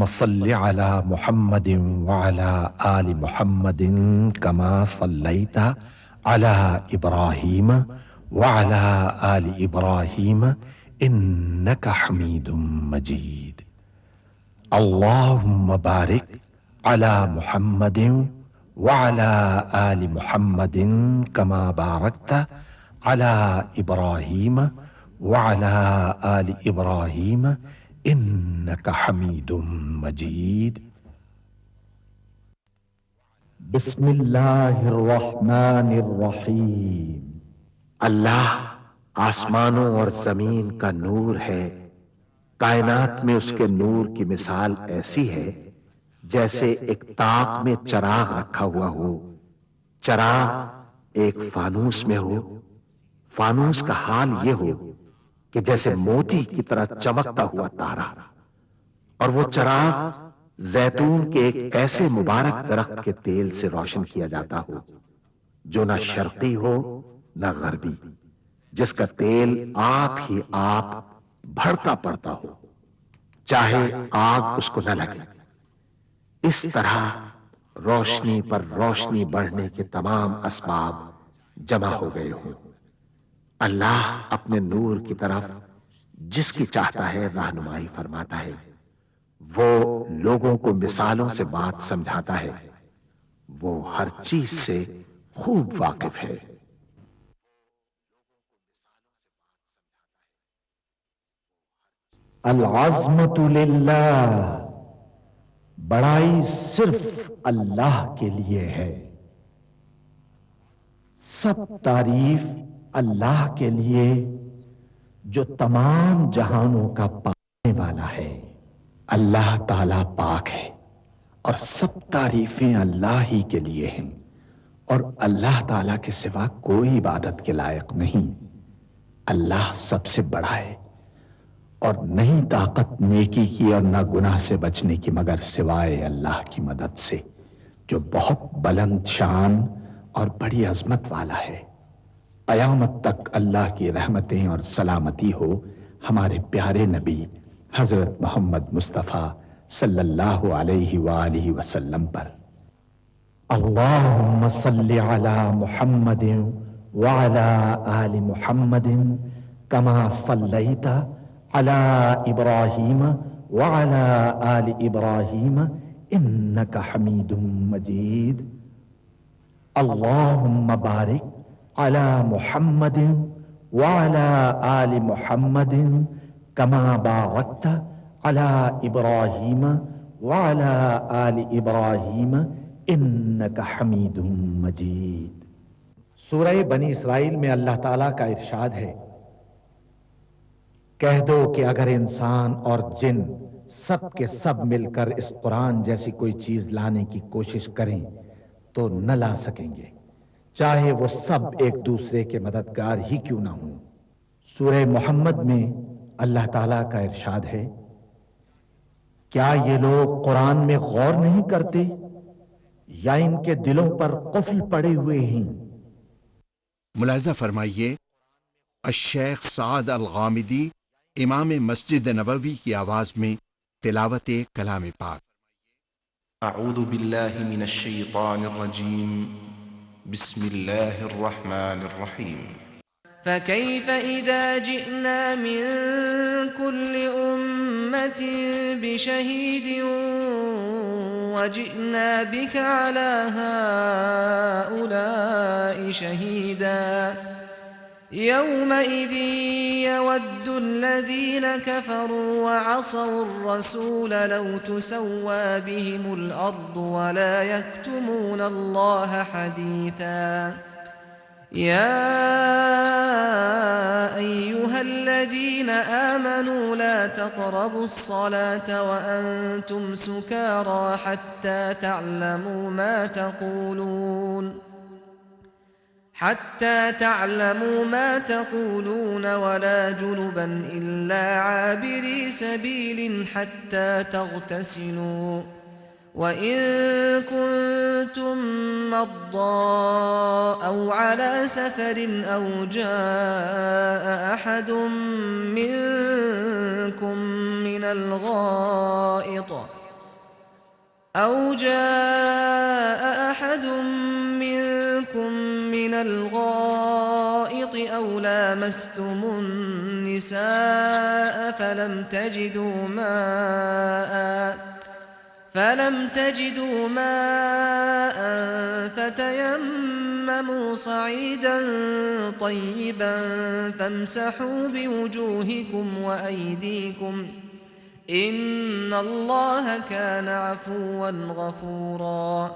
اللهم صل على محمد وعلى آل محمد كما صليت على إبراهيم وعلى آل إبراهيم إنك حميد مجيد. اللهم بارك على محمد وعلى آل محمد كما باركت على إبراهيم وعلى آل إبراهيم إنك حميد مجيد. بسم اللہ الرحمن الرحیم. اللہ آسمانوں اور زمین کا نور ہے. کائنات میں اس کے نور کی مثال ایسی ہے جیسے ایک طاق میں چراغ رکھا ہوا ہو. چراغ ایک فانوس میں ہو. فانوس کا حال یہ ہو کہ جیسے موتی کی طرح چمکتا ہوا تارا، اور وہ چراغ زیتون کے ایک ایسے مبارک درخت کے تیل سے روشن کیا جاتا ہو جو نہ شرقی ہو نہ غربی، جس کا تیل آپ ہی آپ بھڑکا پڑتا ہو، چاہے آگ اس کو نہ لگے. اس طرح روشنی پر روشنی بڑھنے کے تمام اسباب جمع ہو گئے ہوں. اللہ اپنے نور کی طرف جس کی چاہتا ہے رہنمائی فرماتا ہے. وہ لوگوں کو مثالوں سے بات سمجھاتا ہے. وہ ہر چیز سے خوب واقف ہے. العظمت للہ، بڑائی صرف اللہ کے لیے ہے. سب تعریف اللہ کے لیے جو تمام جہانوں کا پانے والا ہے. اللہ تعالیٰ پاک ہے اور سب تعریفیں اللہ ہی کے لیے ہیں، اور اللہ تعالیٰ کے سوا کوئی عبادت کے لائق نہیں. اللہ سب سے بڑا ہے اور نہیں طاقت نیکی کی اور نہ گناہ سے بچنے کی مگر سوائے اللہ کی مدد سے، جو بہت بلند شان اور بڑی عظمت والا ہے. قیامت تک اللہ کی رحمتیں اور سلامتی ہو ہمارے پیارے نبی حضرت محمد مصطفیٰ صلی اللہ علیہ وآلہ وسلم پر. اللہم صل علی محمد وعلی آل محمد کما صلیت علی ابراہیم وعلی آل ابراہیم انک حمید مجید. اللہم بارک علی محمد وعلی آل محمد کما بارکت علی ابراہیم وعلی آل ابراہیم انک حمید مجید. سورہ بنی اسرائیل میں اللہ تعالیٰ کا ارشاد ہے، کہہ دو کہ اگر انسان اور جن سب کے سب مل کر اس قرآن جیسی کوئی چیز لانے کی کوشش کریں تو نہ لا سکیں گے، چاہے وہ سب ایک دوسرے کے مددگار ہی کیوں نہ ہوں. سورہ محمد میں اللہ تعالیٰ کا ارشاد ہے، کیا یہ لوگ قرآن میں غور نہیں کرتے یا ان کے دلوں پر قفل پڑے ہوئے ہیں؟ ملاحظہ فرمائیے الشیخ سعد الغامدی امام مسجد نبوی کی آواز میں تلاوت کلام پاک. اعوذ باللہ من الشیطان الرجیم بسم اللہ الرحمن الرحیم. فكيف إذا جئنا من كل أمة بشهيد وجئنا بك على هؤلاء شهيدا يومئذ يود الذين كفروا وعصوا الرسول لو تسوى بهم الأرض ولا يكتمون الله حديثا. يا أيها الذين آمنوا لا تقربوا الصلاة وأنتم سكارى حتى تعلموا ما تقولون ولا جنبا إلا عابري سبيل حتى تغتسلوا وَإِن كُنتُم مَّرْضَىٰ أَوْ عَلَىٰ سَفَرٍ أَوْ جَاءَ أَحَدٌ مِّنكُم مِّنَ الْغَائِطِ أو جاء أحد منكم من الغائط أو لامستم النساء فلم تجدوا ماء فتيمموا صعيدا طيبا فامسحوا بوجوهكم وأيديكم إن الله كان عفوا غفورا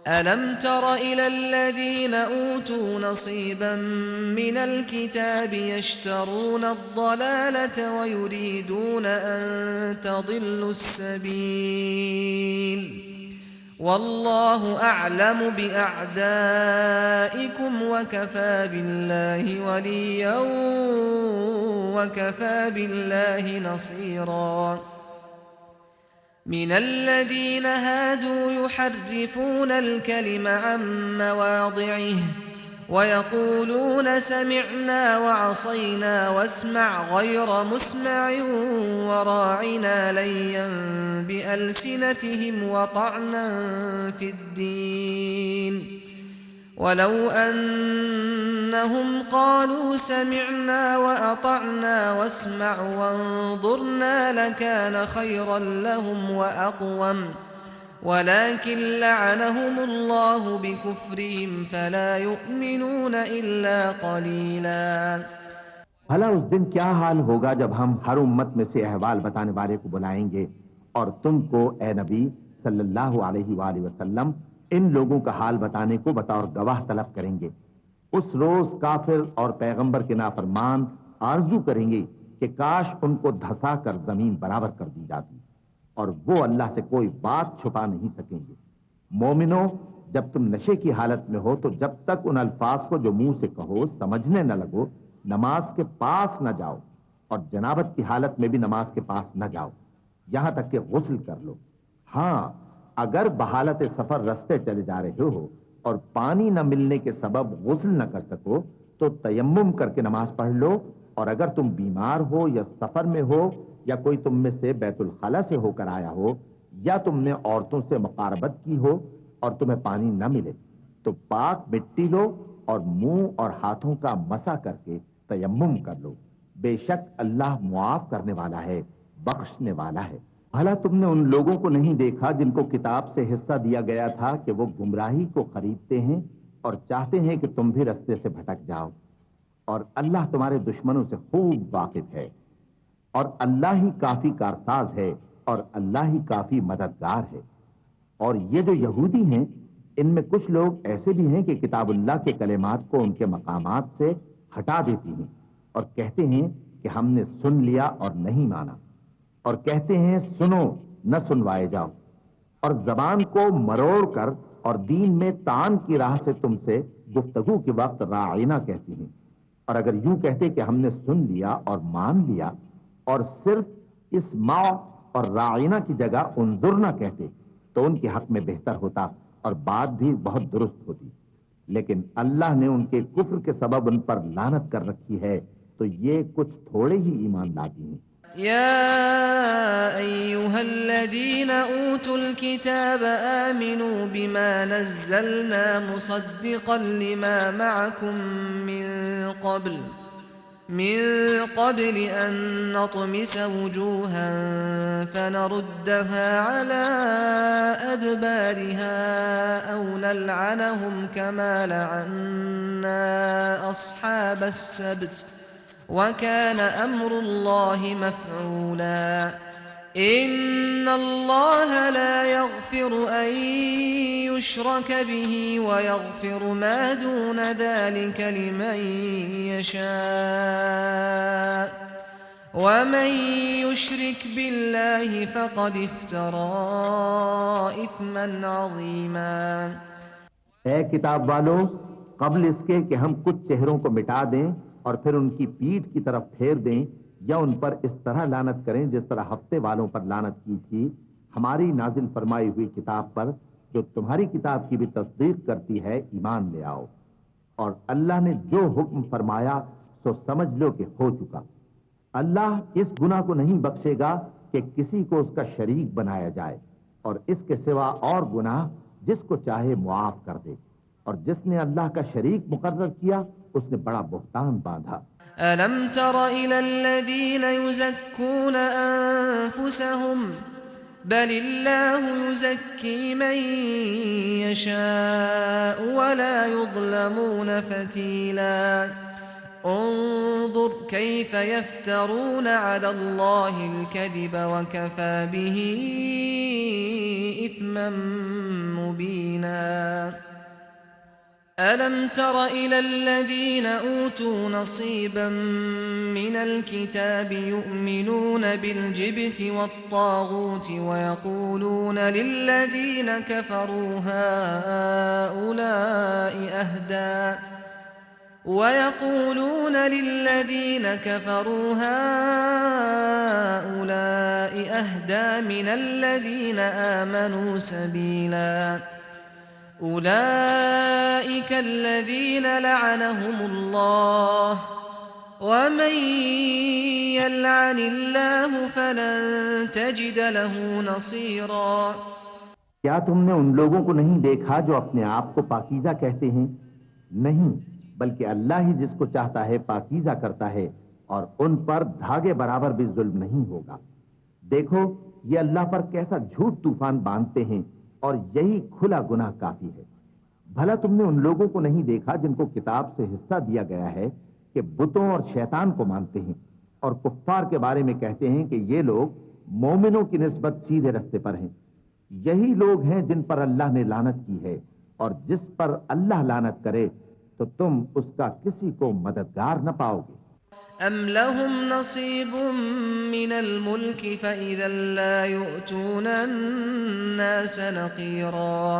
ألم تر إلى الذين أوتوا نصيبا من الكتاب يشترون الضلالة ويريدون أن تضلوا السبيل والله أعلم بأعدائكم وكفى بالله وليا وكفى بالله نصيرا من الذين هادوا يحرفون الكلم عن مواضعه ويقولون سمعنا وعصينا واسمع غير مسمع وراعنا ليا بألسنتهم وطعنا في الدين ولو أنهم قالوا سمعنا وأطعنا واسمع وانظرنا لكان خيرا لهم وأقوم ولكن لعنهم الله بكفرهم فلا يؤمنون إلا قليلا بھلا اس دن کیا حال ہوگا جب ہم ہر امت میں سے احوال بتانے والے کو بلائیں گے اور تم کو اے نبی صلی اللہ علیہ وآلہ وسلم ان لوگوں کا حال بتانے کو بطور گواہ طلب کریں گے۔ اس روز کافر اور پیغمبر کے نافرمان آرزو کریں گے کہ کاش ان کو دھسا کر زمین برابر کر دی جاتی، اور وہ اللہ سے کوئی بات چھپا نہیں سکیں گے۔ مومنو، جب تم نشے کی حالت میں ہو تو جب تک ان الفاظ کو جو منہ سے کہو سمجھنے نہ لگو نماز کے پاس نہ جاؤ، اور جنابت کی حالت میں بھی نماز کے پاس نہ جاؤ یہاں تک کہ غسل کر لو۔ ہاں، اگر بحالت سفر رستے چلے جا رہے ہو اور پانی نہ ملنے کے سبب غسل نہ کر سکو تو تیمم کر کے نماز پڑھ لو، اور اگر تم بیمار ہو یا سفر میں ہو یا کوئی تم میں سے بیت الخلا سے ہو کر آیا ہو یا تم نے عورتوں سے مقاربت کی ہو اور تمہیں پانی نہ ملے تو پاک مٹی لو اور منہ اور ہاتھوں کا مسح کر کے تیمم کر لو، بے شک اللہ معاف کرنے والا ہے، بخشنے والا ہے۔ بھلا تم نے ان لوگوں کو نہیں دیکھا جن کو کتاب سے حصہ دیا گیا تھا کہ وہ گمراہی کو خریدتے ہیں اور چاہتے ہیں کہ تم بھی رستے سے بھٹک جاؤ، اور اللہ تمہارے دشمنوں سے خوب واقف ہے، اور اللہ ہی کافی کارساز ہے اور اللہ ہی کافی مددگار ہے۔ اور یہ جو یہودی ہیں ان میں کچھ لوگ ایسے بھی ہیں کہ کتاب اللہ کے کلمات کو ان کے مقامات سے ہٹا دیتی ہیں اور کہتے ہیں کہ ہم نے سن لیا اور نہیں مانا، اور کہتے ہیں سنو نہ سنوائے جاؤ، اور زبان کو مروڑ کر اور دین میں طعن کی راہ سے تم سے گفتگو کے وقت راعینہ کہتی ہیں، اور اگر یوں کہتے کہ ہم نے سن لیا اور مان لیا اور صرف اسمع اور راعینہ کی جگہ انظرنا کہتے تو ان کے حق میں بہتر ہوتا اور بات بھی بہت درست ہوتی، لیکن اللہ نے ان کے کفر کے سبب ان پر لعنت کر رکھی ہے تو یہ کچھ تھوڑے ہی ایمان لاتی ہیں۔ يا أيها الذين أوتوا الكتاب آمنوا بما نزلنا مصدقا لما معكم من قبل أن نطمس وجوها فنردها على أدبارها أو نلعنهم كما لعنا أصحاب السبت وكان أمر الله مفعولا إن الله لا يغفر أن يشرك به ويغفر ما دون ذلك لمن يشاء ومن يشرك بالله فقد افترى إثما عظيما۔ اے کتاب والو، قبل اس کے کہ ہم کچھ چہروں کو مٹا دیں اور پھر ان کی پیٹھ کی طرف پھیر دیں یا ان پر اس طرح لعنت کریں جس طرح ہفتے والوں پر لعنت کی تھی، ہماری نازل فرمائی ہوئی کتاب پر جو تمہاری کتاب کی بھی تصدیق کرتی ہے ایمان لے آؤ، اور اللہ نے جو حکم فرمایا سو سمجھ لو کہ ہو چکا۔ اللہ اس گناہ کو نہیں بخشے گا کہ کسی کو اس کا شریک بنایا جائے، اور اس کے سوا اور گناہ جس کو چاہے معاف کر دے، اور جس نے اللہ کا شریک مقرر کیا اس نے بڑا بہتان باندھا۔ ألم تر إلى الذين يزكون أنفسهم بل الله يزكي من يشاء ولا يظلمون فتيلا انظر كيف يفترون على الله الكذب وكفى به إثما مبينا ألم تر إلى الذين أوتوا نصيبا من الكتاب يؤمنون بالجبت والطاغوت ويقولون للذين كفروا هؤلاء أهدى من الذين آمنوا سبيلا أولئك الذين لعنهم الله ومن يلعن الله فلن تجد له نصيرا۔ کیا تم نے ان لوگوں کو نہیں دیکھا جو اپنے آپ کو پاکیزہ کہتے ہیں؟ نہیں، بلکہ اللہ ہی جس کو چاہتا ہے پاکیزہ کرتا ہے، اور ان پر دھاگے برابر بھی ظلم نہیں ہوگا۔ دیکھو یہ اللہ پر کیسا جھوٹ طوفان باندھتے ہیں، اور یہی کھلا گناہ کافی ہے۔ بھلا تم نے ان لوگوں کو نہیں دیکھا جن کو کتاب سے حصہ دیا گیا ہے کہ بتوں اور شیطان کو مانتے ہیں، اور کفار کے بارے میں کہتے ہیں کہ یہ لوگ مومنوں کی نسبت سیدھے رستے پر ہیں۔ یہی لوگ ہیں جن پر اللہ نے لعنت کی ہے، اور جس پر اللہ لعنت کرے تو تم اس کا کسی کو مددگار نہ پاؤ گے۔ أم لهم نصيب من الملك فإذا لا يؤتون الناس نقيرا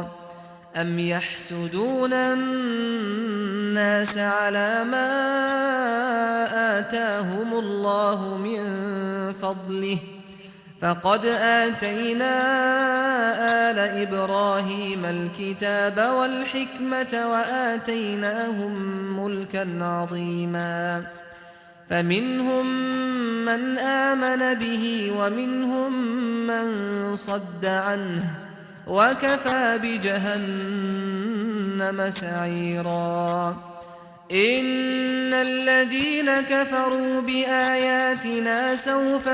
أم يحسدون الناس على ما آتاهم الله من فضله فقد آتينا آل إبراهيم الكتاب والحكمة وآتيناهم ملكا عظيما فمنهم من آمن به ومنهم من صد عنه وكفى بجهنم سعيرا إن الذين كفروا بآياتنا سوف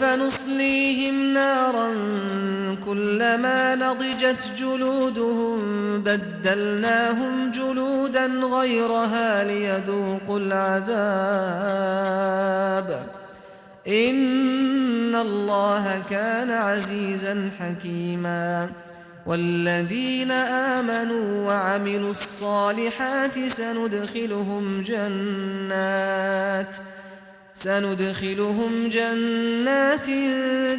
نصليهم نارا كلما نضجت جلودهم بدلناهم جلودا غيرها ليذوقوا العذاب إن الله كان عزيزا حكيما والذين آمنوا وعملوا الصالحات سندخلهم جنات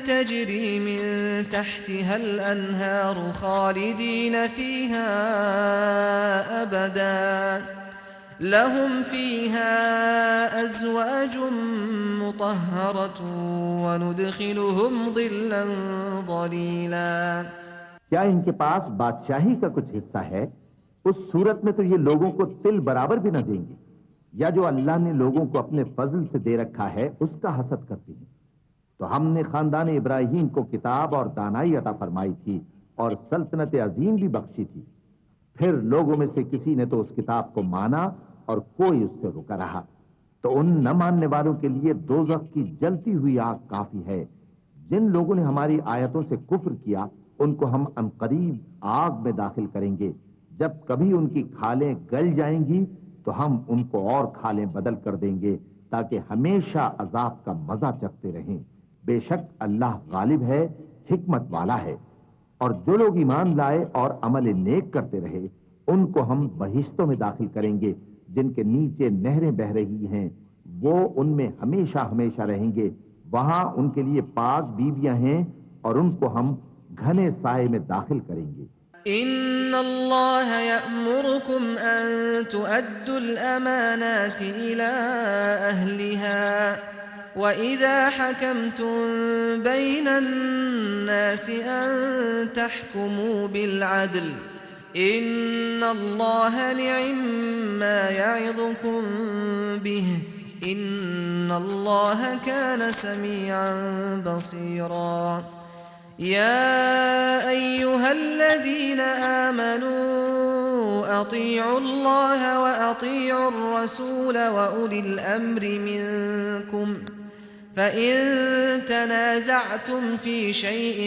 تجري من تحتها الأنهار خالدين فيها أبدا لهم فيها أزواج مطهرة وندخلهم ظلا ظليلا۔ کیا ان کے پاس بادشاہی کا کچھ حصہ ہے؟ اس صورت میں تو یہ لوگوں کو تل برابر بھی نہ دیں گے، یا جو اللہ نے لوگوں کو اپنے فضل سے دے رکھا ہے اس کا حسد کرتے ہیں۔ تو ہم نے خاندان ابراہیم کو کتاب اور دانائی عطا فرمائی تھی اور سلطنت عظیم بھی بخشی تھی، پھر لوگوں میں سے کسی نے تو اس کتاب کو مانا اور کوئی اس سے رکا رہا، تو ان نہ ماننے والوں کے لیے دوزخ کی جلتی ہوئی آگ کافی ہے۔ جن لوگوں نے ہماری آیتوں سے کفر کیا ان کو ہم عنقریب آگ میں داخل کریں گے، جب کبھی ان کی کھالیں گل جائیں گی تو ہم ان کو اور کھالیں بدل کر دیں گے تاکہ ہمیشہ عذاب کا مزہ چکھتے رہیں۔ بے شک اللہ غالب ہے، حکمت والا ہے۔ اور جو لوگ ایمان لائے اور عمل نیک کرتے رہے ان کو ہم بہشتوں میں داخل کریں گے جن کے نیچے نہریں بہ رہی ہیں، وہ ان میں ہمیشہ ہمیشہ رہیں گے۔ وہاں ان کے لیے پاک بیویاں ہیں اور ان کو ہم گھنے سائے میں داخل کریں گے۔ إن الله يأمركم أن تؤدوا الأمانات إلى أهلها وإذا حكمتم بين الناس أن تحكموا بالعدل إن الله نعم ما يعظكم به إن الله كان سميعا بصيرا يا أيها الذين آمنوا أطيعوا الله وأطيعوا الرسول وأولي الأمر منكم فإن تنازعتم في شيء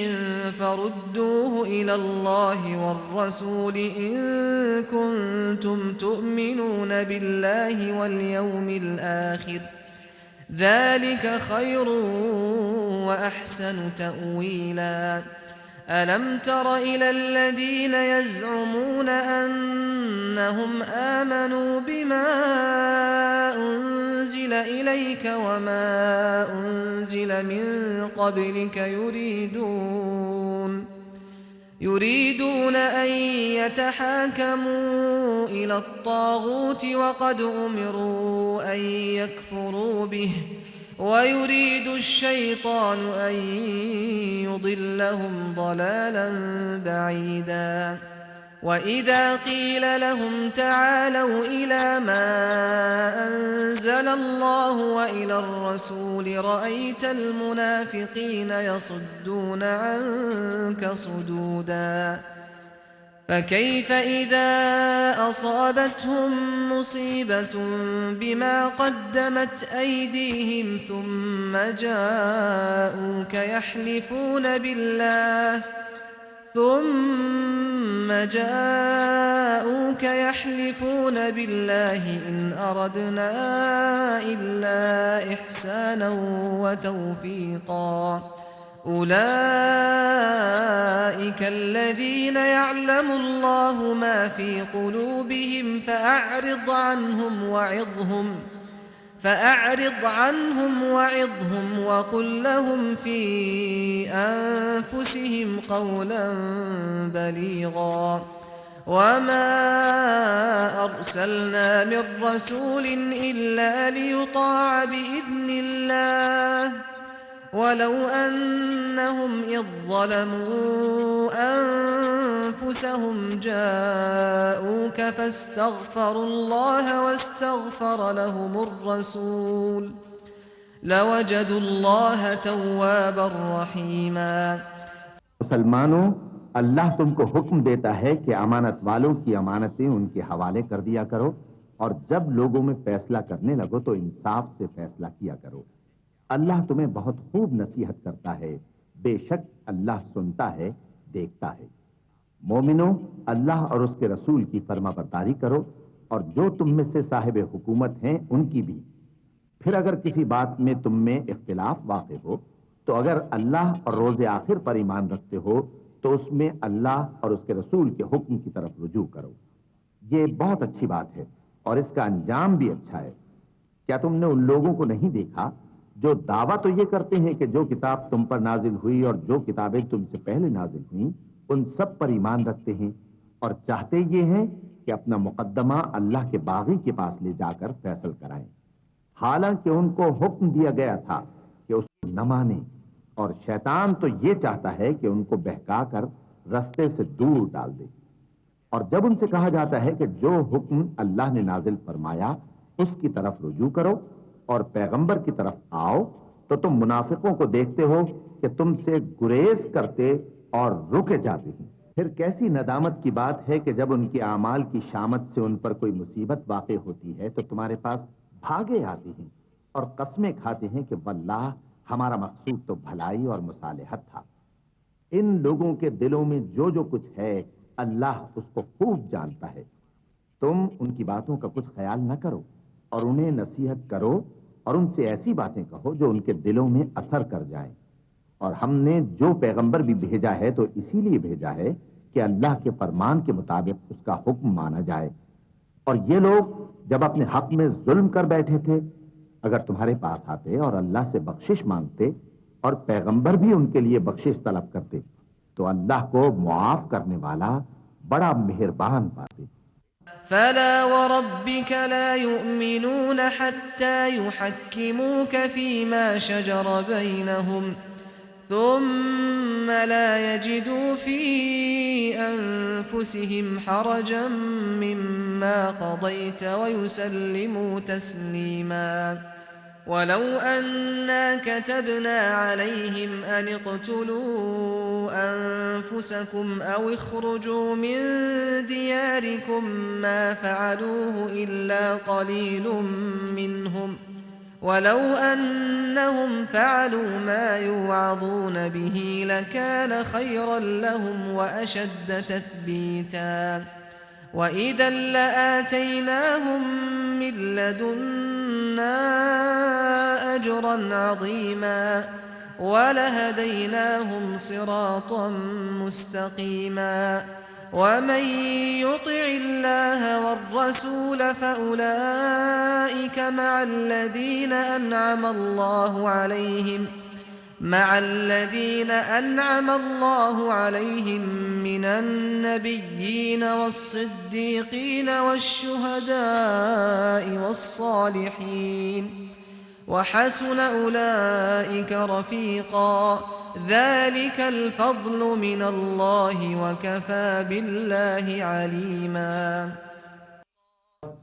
فردوه إلى الله والرسول إن كنتم تؤمنون بالله واليوم الآخر ذلك خير وأحسن تأويلا ألم تر إلى الذين يزعمون أنهم آمنوا بما أنزل إليك وما أنزل من قبلك يريدون أن يتحاكموا إلى الطاغوت وقد أمروا أن يكفروا به ويريد الشيطان أن يضلهم ضلالا بعيدا وإذا قيل لهم تعالوا إلى ما أنزل الله وإلى الرسول رأيت المنافقين يصدون عنك صدودا فكيف إذا أصابتهم مصيبة بما قدمت أيديهم ثم جاءوك يحلفون بالله إن أردنا إلا إحسانا وتوفيقا أولئك الذين يعلم الله ما في قلوبهم فأعرض عنهم وعظهم وقل لهم في أنفسهم قولا بليغا وما أرسلنا من رسول إلا ليطاع بإذن الله ولو أنهم إذ ظلموا أنفسهم جاءوك فاستغفروا الله واستغفر لهم الرسول لوجدوا الله توابا رحيما مسلمانوں، اللہ تم کو حکم دیتا ہے کہ امانت والوں کی امانتیں ان کے حوالے کر دیا کرو اور جب لوگوں میں فیصلہ کرنے لگو تو انصاف سے فیصلہ کیا کرو۔ اللہ تمہیں بہت خوب نصیحت کرتا ہے، بے شک اللہ سنتا ہے، دیکھتا ہے۔ مومنوں، اللہ اور اس کے رسول کی فرما برداری کرو اور جو تم میں سے صاحب حکومت ہیں ان کی بھی۔ پھر اگر کسی بات میں تم میں اختلاف واقع ہو تو اگر اللہ اور روز آخر پر ایمان رکھتے ہو تو اس میں اللہ اور اس کے رسول کے حکم کی طرف رجوع کرو۔ یہ بہت اچھی بات ہے اور اس کا انجام بھی اچھا ہے۔ کیا تم نے ان لوگوں کو نہیں دیکھا جو دعویٰ تو یہ کرتے ہیں کہ جو کتاب تم پر نازل ہوئی اور جو کتابیں تم سے پہلے نازل ہوئیں ان سب پر ایمان رکھتے ہیں اور چاہتے یہ ہیں کہ اپنا مقدمہ اللہ کے باغی کے پاس لے جا کر فیصل کرائیں، حالانکہ ان کو حکم دیا گیا تھا کہ اس کو نہ مانیں، اور شیطان تو یہ چاہتا ہے کہ ان کو بہکا کر رستے سے دور ڈال دے۔ اور جب ان سے کہا جاتا ہے کہ جو حکم اللہ نے نازل فرمایا اس کی طرف رجوع کرو اور پیغمبر کی طرف آؤ تو تم منافقوں کو دیکھتے ہو کہ تم سے گریز کرتے اور رکے جاتے ہیں۔ پھر کیسی ندامت کی بات ہے کہ جب ان کے اعمال کی شامت سے ان پر کوئی مصیبت واقع ہوتی ہے تو تمہارے پاس بھاگے آتے ہیں اور قسمیں کھاتے ہیں کہ واللہ ہمارا مقصود تو بھلائی اور مصالحت تھا۔ ان لوگوں کے دلوں میں جو جو کچھ ہے اللہ اس کو خوب جانتا ہے۔ تم ان کی باتوں کا کچھ خیال نہ کرو اور انہیں نصیحت کرو اور ان سے ایسی باتیں کہو جو ان کے دلوں میں اثر کر جائیں۔ اور ہم نے جو پیغمبر بھی بھیجا ہے تو اسی لیے بھیجا ہے کہ اللہ کے فرمان کے مطابق اس کا حکم مانا جائے۔ اور یہ لوگ جب اپنے حق میں ظلم کر بیٹھے تھے اگر تمہارے پاس آتے اور اللہ سے بخشش مانگتے اور پیغمبر بھی ان کے لیے بخشش طلب کرتے تو اللہ کو معاف کرنے والا بڑا مہربان پاتے۔ فلا وربك لا يؤمنون حتى يحكموك فيما شجر بينهم ثم لا يجدوا في أنفسهم حرجا مما قضيت ويسلموا تسليما ولو أنا كتبنا عليهم أن اقتلوا أنفسكم أو اخرجوا من دياركم ما فعلوه إلا قليل منهم ولو أنهم فعلوا ما يوعظون به لكان خيرا لهم وأشد تثبيتا وإذا لآتيناهم من لدنا أجرا عظيما ولهديناهم صراطا مستقيما ومن يطع الله والرسول فأولئك مع الذين أنعم الله عليهم من النبيين والصديقين والشهداء والصالحين وحسن أولئك رفيقا ذلك الفضل من الله وكفى بالله عليما.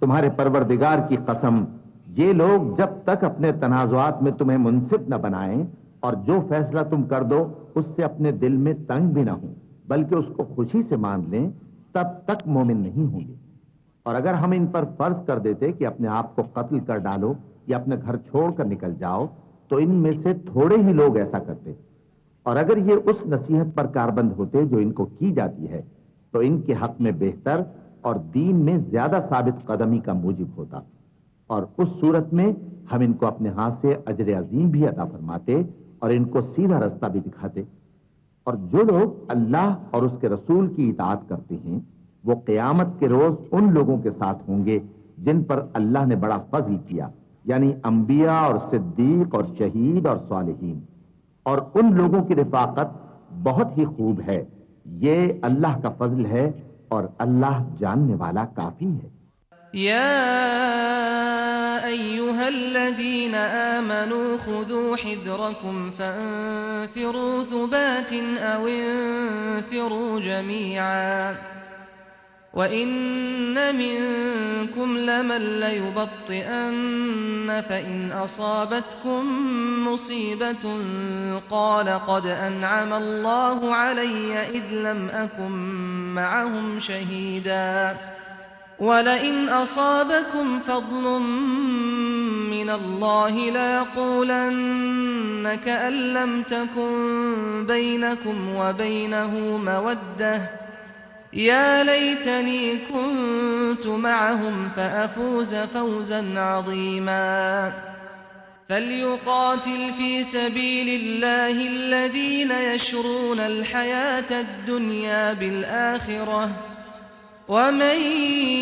تمہارے پروردگار کی قسم، یہ لوگ جب تک اپنے تنازعات میں تمہیں منصف نہ بنائیں اور جو فیصلہ تم کر دو اس سے اپنے دل میں تنگ بھی نہ ہوں بلکہ اس کو خوشی سے مان لیں، تب تک مومن نہیں ہوں گے. اور اگر ہم ان پر فرض کر دیتے کہ اپنے آپ کو قتل کر ڈالو یا اپنے گھر چھوڑ کر نکل جاؤ تو ان میں سے تھوڑے ہی لوگ ایسا کرتے. اور اگر یہ اس نصیحت پر کاربند ہوتے جو ان کو کی جاتی ہے تو ان کے حق میں بہتر اور دین میں زیادہ ثابت قدمی کا موجب ہوتا، اور اس صورت میں ہم ان کو اپنے ہاتھ سے اجر عظیم بھی عطا فرماتے اور ان کو سیدھا رستہ بھی دکھاتے. اور جو لوگ اللہ اور اس کے رسول کی اطاعت کرتے ہیں وہ قیامت کے روز ان لوگوں کے ساتھ ہوں گے جن پر اللہ نے بڑا فضل کیا، یعنی انبیاء اور صدیق اور شہید اور صالحین. اور ان لوگوں کی رفاقت بہت ہی خوب ہے. یہ اللہ کا فضل ہے اور اللہ جاننے والا کافی ہے. يا أيها الذين آمنوا خذوا حذركم فانفروا ثبات أو انفروا جميعا وإن منكم لمن ليبطئن فإن أصابتكم مصيبة قال قد أنعم الله علي إذ لم أكن معهم شهيدا ولئن أصابكم فضل من الله ليقولن كأن لم تكن بينكم وبينه مودة يا ليتني كنت معهم فأفوز فوزا عظيما. فليقاتل في سبيل الله الذين يشرون الحياة الدنيا بالآخرة ومن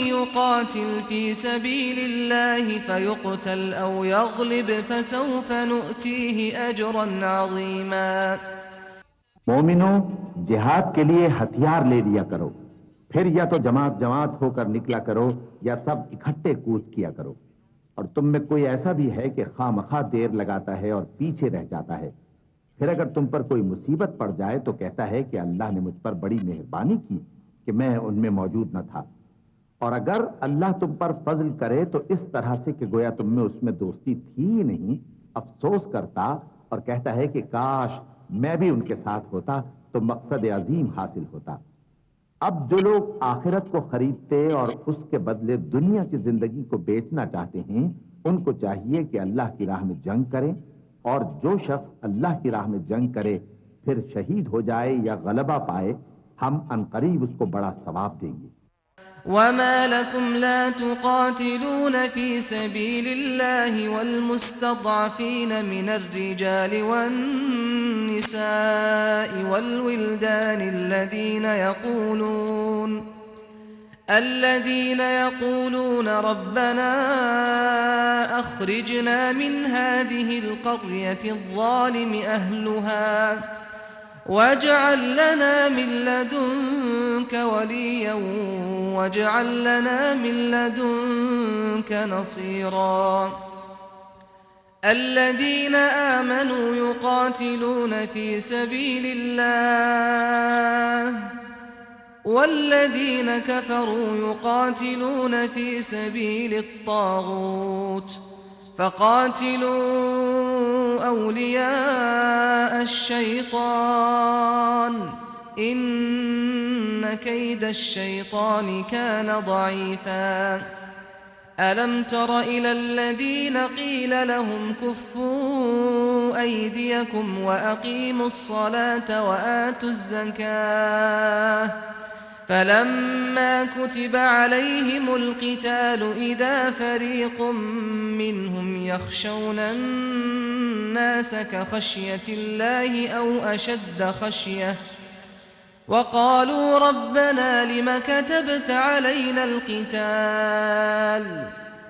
يقاتل في سبيل الله فيقتل أو يغلب فسوف نؤتيه أجرا عظيما. مومنوں، جہاد کے لیے ہتھیار لے لیا کرو، پھر یا تو جماعت جماعت ہو کر نکلا کرو یا سب اکٹھے کوچ کیا کرو. اور تم میں کوئی ایسا بھی ہے کہ خواہ مخواہ دیر لگاتا ہے اور پیچھے رہ جاتا ہے، پھر اگر تم پر کوئی مصیبت پڑ جائے تو کہتا ہے کہ اللہ نے مجھ پر بڑی مہربانی کی کہ میں ان میں موجود نہ تھا. اور اگر اللہ تم پر فضل کرے تو اس طرح سے کہ گویا تم میں اس میں دوستی تھی ہی نہیں، افسوس کرتا اور کہتا ہے کہ کاش میں بھی ان کے ساتھ ہوتا تو مقصد عظیم حاصل ہوتا. اب جو لوگ آخرت کو خریدتے اور اس کے بدلے دنیا کی زندگی کو بیچنا چاہتے ہیں ان کو چاہیے کہ اللہ کی راہ میں جنگ کریں، اور جو شخص اللہ کی راہ میں جنگ کرے پھر شہید ہو جائے یا غلبہ پائے ہم عنقریب اس کو بڑا ثواب دیں گے. وما لكم لا تقاتلون في سبيل الله والمستضعفين من الرجال والنساء والولدان الذين يقولون ربنا أخرجنا من هذه القرية الظالم أهلها واجعل لنا من لدنك وليا واجعل لنا من لدنك نصيرا. الذين آمنوا يقاتلون في سبيل الله والذين كفروا يقاتلون في سبيل الطاغوت فقاتلوا أولياء الشيطان إن كيد الشيطان كان ضعيفا ألم تر إلى الذين قيل لهم كفوا أيديكم وأقيموا الصلاة وآتوا الزكاة فلما كتب عليهم القتال إذا فريق منهم يخشون الناس كخشية الله أو أشد خشية وقالوا ربنا لم كتبت علينا القتال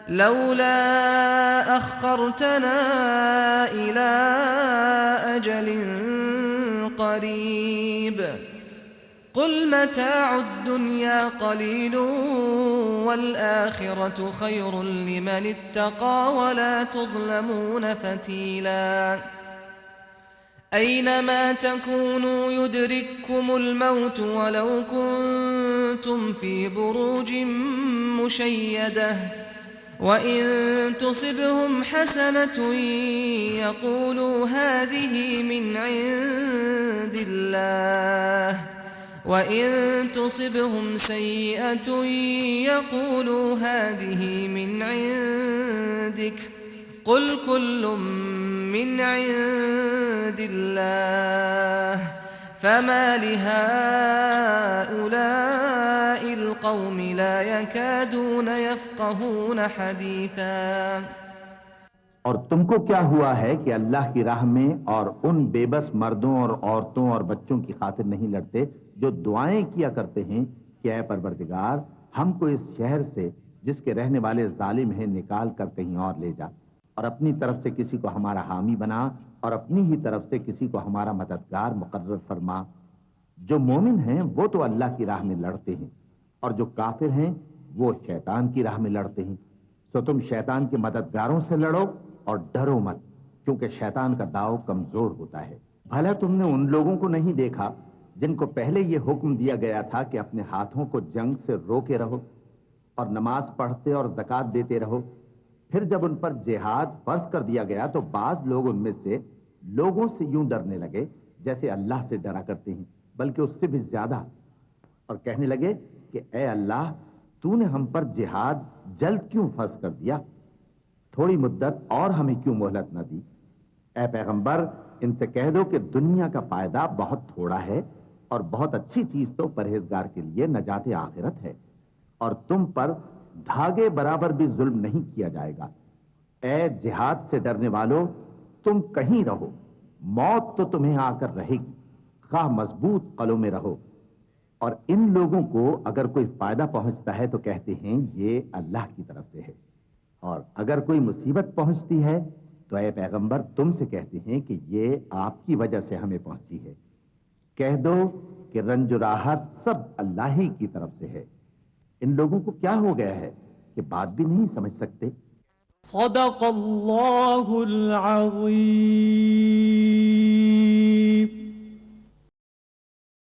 لولا أخرتنا إلى أجل قريب قل متاع الدنيا قليل والآخرة خير لمن اتقى ولا تظلمون فتيلا أينما تكونوا يدرككم الموت ولو كنتم في بروج مشيدة وإن تصبهم حسنة يقولوا هذه من عند الله وإن تصبهم سيئة يقولوا هذه من عندك قل كل من عند الله فما لهؤلاء القوم لا يكادون يفقهون حديثا اور تم کو کیا ہوا ہے کہ اللہ کی راہ میں اور ان بے بس مردوں اور عورتوں اور بچوں کی خاطر نہیں لڑتے جو دعائیں کیا کرتے ہیں کہ اے پروردگار ہم کو اس شہر سے جس کے رہنے والے ظالم ہیں نکال کر کہیں اور لے جا اور اپنی طرف سے کسی کو ہمارا حامی بنا اور اپنی ہی طرف سے کسی کو ہمارا مددگار مقرر فرما۔ جو مومن ہیں وہ تو اللہ کی راہ میں لڑتے ہیں اور جو کافر ہیں وہ شیطان کی راہ میں لڑتے ہیں، تو تم شیطان کے مددگاروں سے لڑو اور ڈرو مت، کیونکہ شیطان کا داؤ کمزور ہوتا ہے۔ بھلا تم نے ان لوگوں کو نہیں دیکھا جن کو پہلے یہ حکم دیا گیا تھا کہ اپنے ہاتھوں کو جنگ سے روکے رہو اور نماز پڑھتے اور زکوٰۃ دیتے رہو، پھر جب ان پر جہاد فرض کر دیا گیا تو بعض لوگ ان میں سے لوگوں سے یوں ڈرنے لگے جیسے اللہ سے ڈرا کرتے ہیں، بلکہ اس سے بھی زیادہ، اور کہنے لگے کہ اے اللہ تو نے ہم پر جہاد جلد کیوں فرض کر دیا، تھوڑی مدت اور ہمیں کیوں مہلت نہ دی؟ اے پیغمبر ان سے کہہ دو کہ دنیا کا فائدہ بہت تھوڑا ہے اور بہت اچھی چیز تو پرہیزگار کے لیے نجات آخرت ہے، اور تم پر دھاگے برابر بھی ظلم نہیں کیا جائے گا۔ اے جہاد سے ڈرنے والو تم کہیں رہو، موت تو تمہیں آ کر رہے گی، خواہ مضبوط قلعوں میں رہو۔ اور ان لوگوں کو اگر کوئی فائدہ پہنچتا ہے تو کہتے ہیں یہ اللہ کی طرف سے ہے، اور اگر کوئی مصیبت پہنچتی ہے تو اے پیغمبر تم سے کہتے ہیں کہ یہ آپ کی وجہ سے ہمیں پہنچی ہے۔ کہہ دو کہ رنج و راحت سب اللہ ہی کی طرف سے ہے۔ ان لوگوں کو کیا ہو گیا ہے کہ بات بھی نہیں سمجھ سکتے؟ صدق اللہ العظیم۔